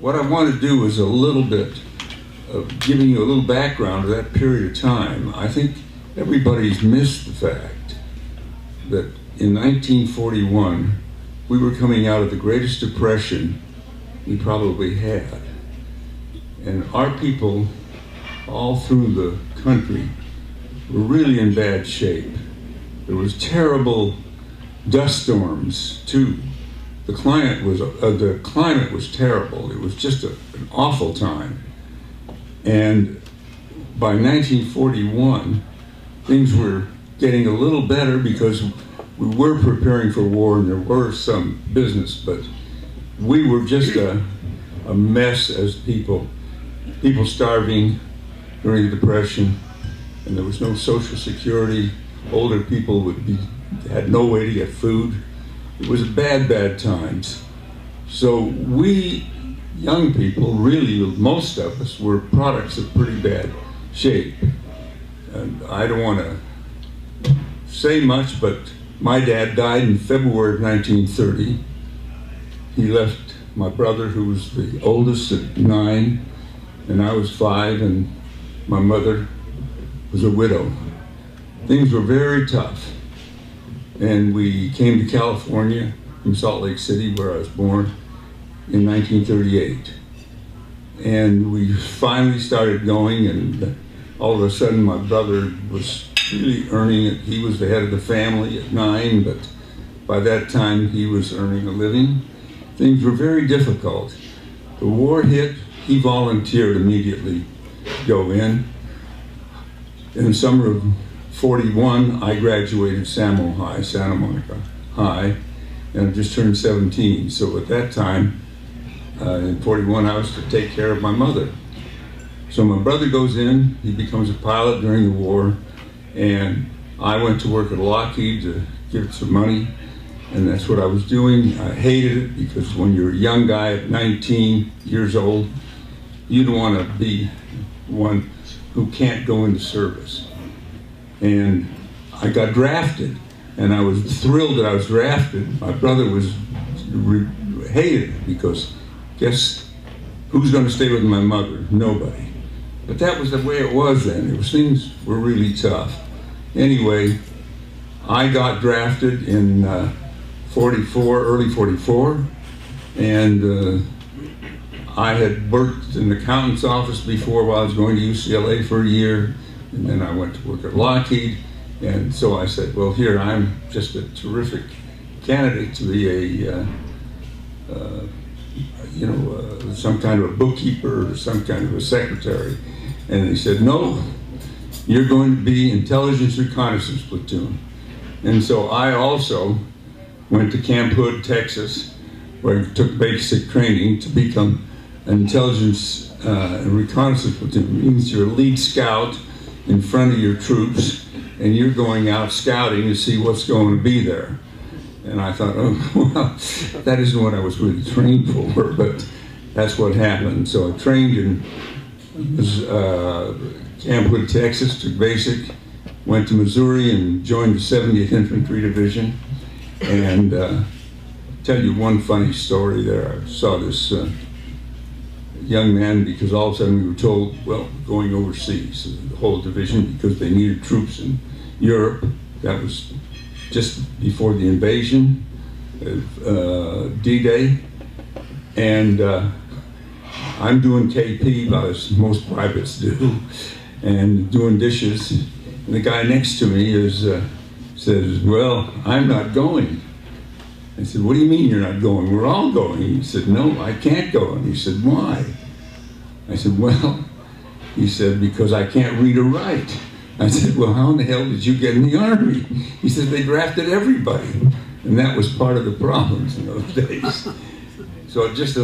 what I want to do is a little bit of giving you a little background of that period of time. I think everybody's missed the fact that in 1941, we were coming out of the greatest depression we probably had. And our people all through the country were really in bad shape. There was terrible dust storms too. The climate was terrible. It was just an awful time. And by 1941, things were getting a little better because we were preparing for war and there were some business, but we were just a mess as people starving during the Depression, and there was no Social Security. Older people had no way to get food. It was bad times. So we young people, really most of us, were products of pretty bad shape. And I don't want to say much, but my dad died in February of 1930. He left my brother, who was the oldest, at 9, and I was 5, and my mother was a widow. Things were very tough. And we came to California from Salt Lake City, where I was born, in 1938. And we finally started going, and all of a sudden my brother was really earning it. He was the head of the family at 9, but by that time he was earning a living. Things were very difficult. The war hit, he volunteered immediately to go in. In the summer of 41, I graduated Santa Monica High, and I just turned 17. So at that time, in 41, I was to take care of my mother. So my brother goes in, he becomes a pilot during the war, and I went to work at Lockheed to get some money, and that's what I was doing. I hated it because when you're a young guy at 19 years old, you don't want to be one who can't go into service. And I got drafted, and I was thrilled that I was drafted. My brother hated it because guess who's going to stay with my mother? Nobody. But that was the way it was then. Things were really tough. Anyway, I got drafted in early 44, and I had worked in the accountant's office before while I was going to UCLA for a year, and then I went to work at Lockheed. And so I said, well, here, I'm just a terrific candidate to be some kind of a bookkeeper or some kind of a secretary. And he said, no, you're going to be intelligence reconnaissance platoon. And so I also went to Camp Hood, Texas, where I took basic training to become an intelligence and reconnaissance platoon. It means you're a lead scout in front of your troops, and you're going out scouting to see what's going to be there. And I thought, oh, well, that isn't what I was really trained for, but that's what happened. So I trained in Camp Hood, Texas, took basic, went to Missouri and joined the 70th Infantry Division. And tell you one funny story there. I saw this young man, because all of a sudden we were told, well, going overseas, the whole division, because they needed troops in Europe. That was just before the invasion of D-Day. And I'm doing KP, about as most privates do, and doing dishes. And the guy next to me says, well, I'm not going. I said, what do you mean you're not going? We're all going. He said, no, I can't go. And he said, why? I said, well, he said, because I can't read or write. I said, well, how in the hell did you get in the Army? He said, they drafted everybody. And that was part of the problems in those days. So just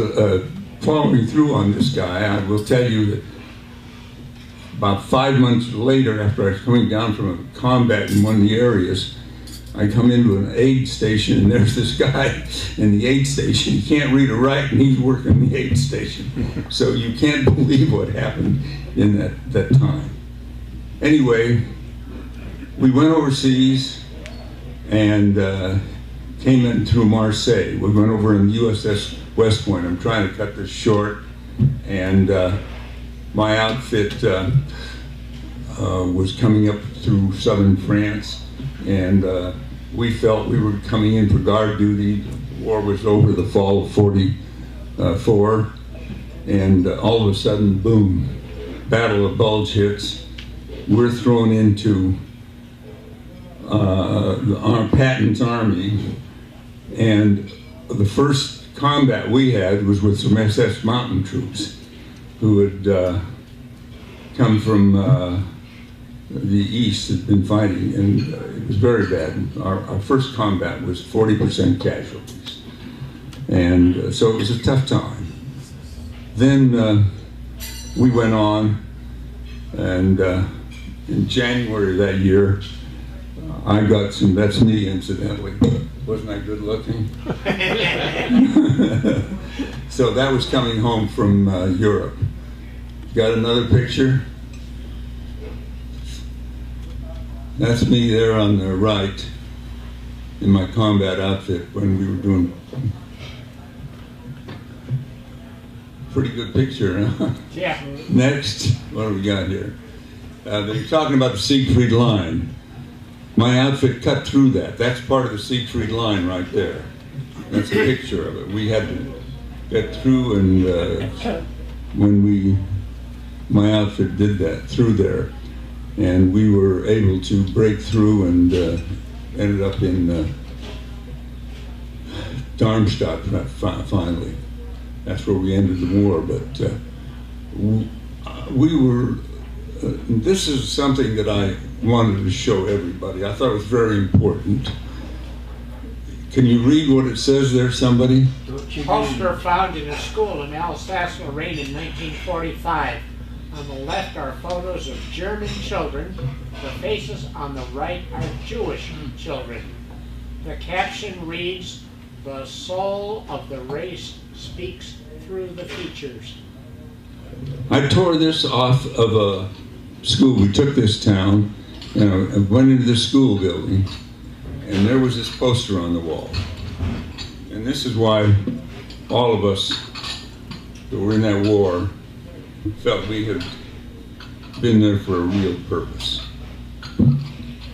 following through on this guy, I will tell you that about 5 months later, after I was coming down from a combat in one of the areas, I come into an aid station, and there's this guy in the aid station. He can't read or write, and he's working the aid station. So you can't believe what happened in that time. Anyway, we went overseas and came in through Marseille. We went over in the USS West Point. I'm trying to cut this short. And my outfit was coming up through southern France, and we felt we were coming in for guard duty. The war was over the fall of '44, and all of a sudden, boom, Battle of Bulge hits. We're thrown into Patton's army, and the first combat we had was with some SS Mountain troops who had come from the east, had been fighting, and it was very bad. Our first combat was 40% casualties, and so it was a tough time. Then we went on, and in January of that year, I got some, that's me incidentally, wasn't I good looking? So that was coming home from Europe. Got another picture? That's me there on the right in my combat outfit when we were doing. Pretty good picture, huh? Yeah. Next, what do we got here? They're talking about the Siegfried Line. My outfit cut through that. That's part of the Siegfried Line right there. That's a picture of it. We had to get through, and when my outfit did that through there, and we were able to break through and ended up in Darmstadt finally. That's where we ended the war, but we were, this is something that I wanted to show everybody. I thought it was very important. Can you read what it says there, somebody? Poster found in a school in Alsace-Lorraine in 1945. On the left are photos of German children. The faces on the right are Jewish children. The caption reads, "The soul of the race speaks through the features." I tore this off of a school. We took this town, and went into the school building, and there was this poster on the wall. And this is why all of us that were in that war felt we had been there for a real purpose.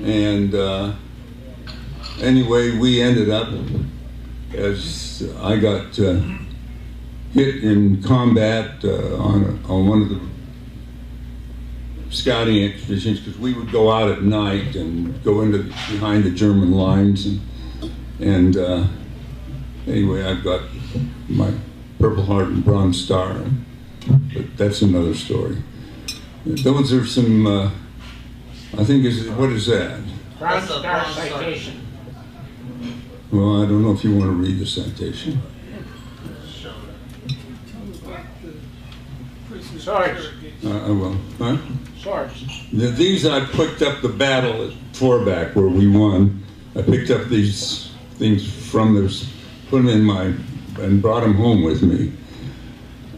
And anyway, we ended up, as I got hit in combat on one of the scouting expeditions, because we would go out at night and go into behind the German lines, and anyway, I've got my Purple Heart and Bronze Star, but that's another story. Those are some, I think, what is that? Bronze Star citation. Well, I don't know if you want to read the citation. Swords. Well, huh? Swords. These I picked up the battle at Forbach where we won. I picked up these things from this, put them in and brought them home with me.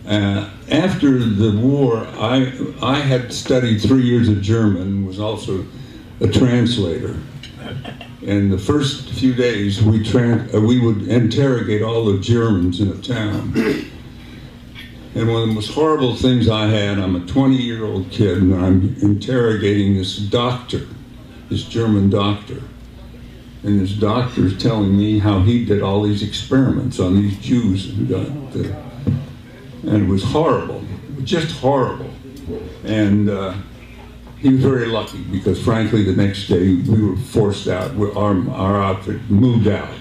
After the war, I had studied 3 years of German, was also a translator. And the first few days, we would interrogate all the Germans in the town. And one of the most horrible things I had, I'm a 20-year-old kid, and I'm interrogating this doctor, this German doctor. And this doctor is telling me how he did all these experiments on these Jews and it was horrible, just horrible. And he was very lucky because, frankly, the next day we were forced out. Our outfit moved out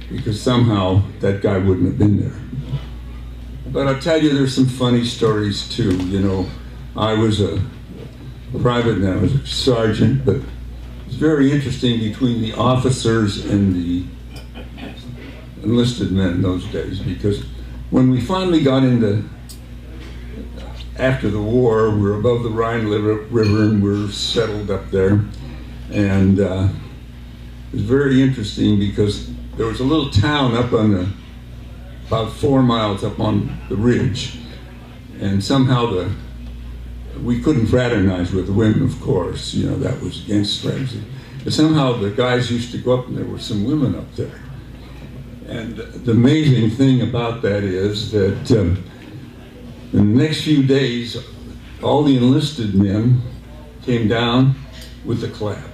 because somehow that guy wouldn't have been there. But I'll tell you, there's some funny stories too. You know, I was a private and I was a sergeant, but it's very interesting between the officers and the enlisted men in those days, because when we finally got into, after the war, we were above the Rhine River and we were settled up there. And it was very interesting because there was a little town up on about 4 miles up on the ridge. And somehow we couldn't fraternize with the women, of course, you know, that was against fraternity. But somehow the guys used to go up and there were some women up there. And the amazing thing about that is that In the next few days, all the enlisted men came down with the clap.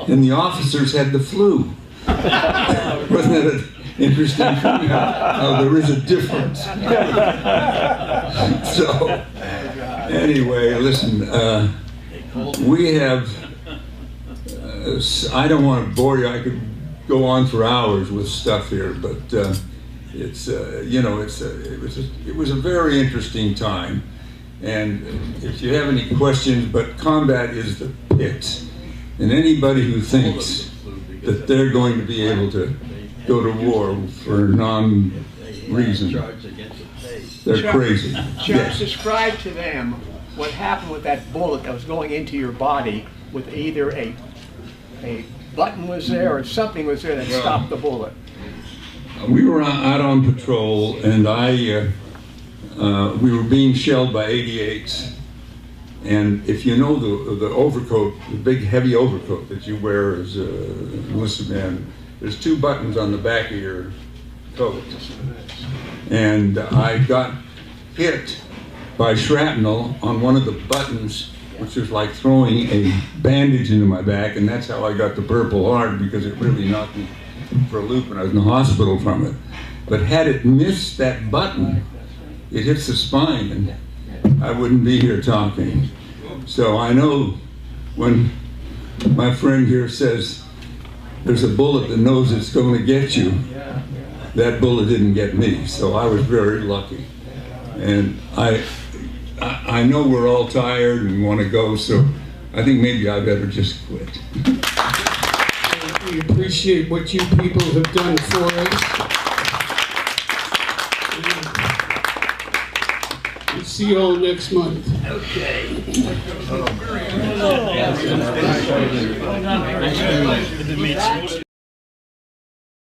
And the officers had the flu. Wasn't that an interesting thing? How there is a difference. So, anyway, listen, we have, I don't want to bore you, I could go on for hours with stuff here, but it's, you know, it was a very interesting time. And if you have any questions, but combat is the pit. And anybody who thinks that they're going to be able to go to war for non-reason, they're crazy. Chuck, Yes. describe to them what happened with that bullet that was going into your body with either a button was there or something was there that stopped the bullet. We were out on patrol, and we were being shelled by 88s. And if you know the overcoat, the big heavy overcoat that you wear as an enlisted man, there's 2 buttons on the back of your coat. And I got hit by shrapnel on one of the buttons, which was like throwing a bandage into my back, and that's how I got the Purple Heart, because it really knocked me for a loop and I was in the hospital from it. But had it missed that button, it hits the spine and I wouldn't be here talking. So I know when my friend here says there's a bullet that knows it's going to get you, that bullet didn't get me, so I was very lucky. And I know we're all tired and want to go, so I think maybe I better just quit. We appreciate what you people have done for us. We'll see you all next month. Okay.